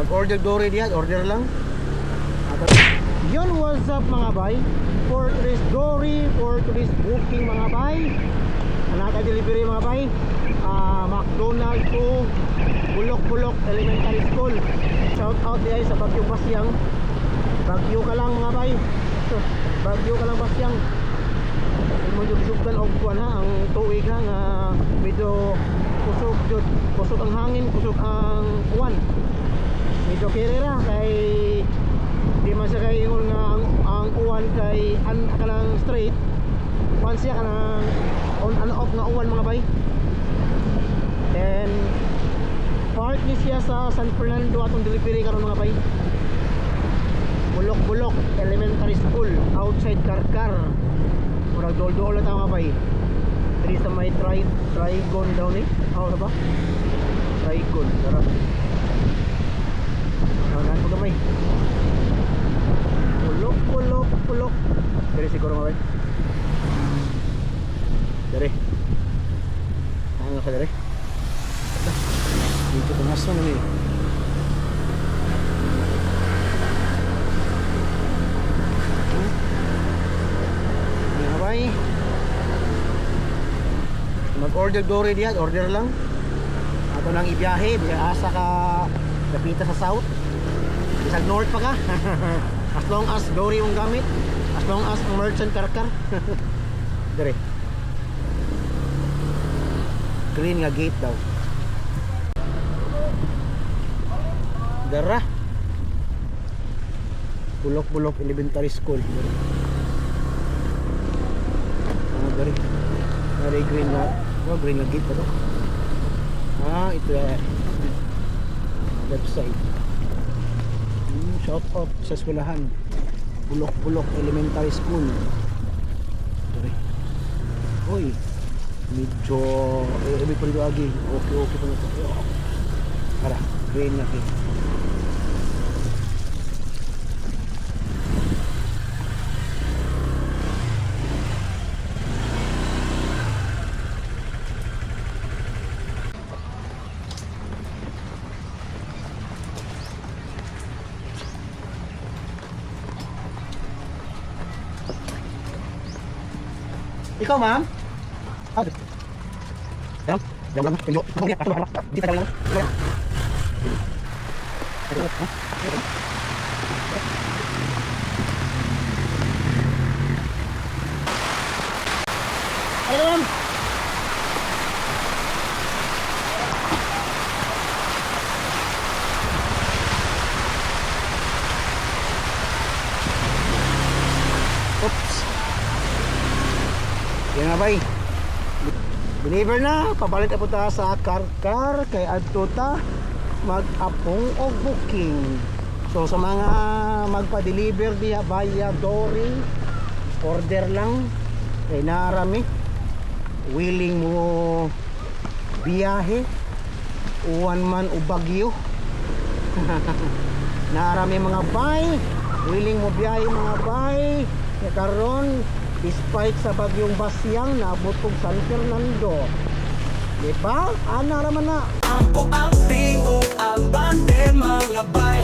Mag-order dory diyan, order lang. Yun, what's up mga bay? For today's dory, for today's booking mga bay, another delivery mga bay, McDonald's to Bulok Elementary School. Shout out diyan sa Bagyo Basyang. Bagyo ka lang mga bay. Bagyo ka lang Basyang. Mujug-jugdan og kuan ha, ang tuig ha nga medyo kusog jud, kusog ang hangin, kusog ang kuan. Medyo kirera kay di man siya kay ingon nga ang uwan kay kanang straight. Once siya kanang on and off nga uwan mga bay. Then part ni siya sa San Fernando atong delivery karon mga bay. Bulok Elementary School outside Karkar. Murag dol-dol na tayo mga bay. Dili sa may Trigon daw ni. Ano ba? Trigon, tara. Nahan po gamay. Bulok. Dari siguro mga bay. Dari. Ano ka dari? Dito pumasok na eh. Mag-order dory diyan, order lang. Ato nang ibiyahe, asa ka dapita sa south. Isang north pa ka. As long as dory yung gamit, as long as ang merchant Karkar. Dire. Green nga gate daw. Dara. Bulok Elementary School. Dari. Dari green na. Oh, green na gate pa to. Ito left side. Shout out sa eskwelahan. Bulok Elementary School. Dari. Oy. Medyo ibig pa rin lagi. Okay pa na ito. Para, green na gate. Ikaw, ma'am? Jam lang. Pinlo. Di tagal lang. Ayo, ma'am. Oops. Yan nga bay, deliver na, pabalit na po ta sa Karkar kay adto ta mag-apong og booking. So sa mga magpa-deliver diha via dory, order lang kay narami willing mo biyahe uwan man o bagyo. Narami mga bay willing mo biyahe mga bay kay karon despite sa bagyong Basyang nabutog San Fernando. Diba? Ana raman na. Ako ang tingog ang bande mga bay.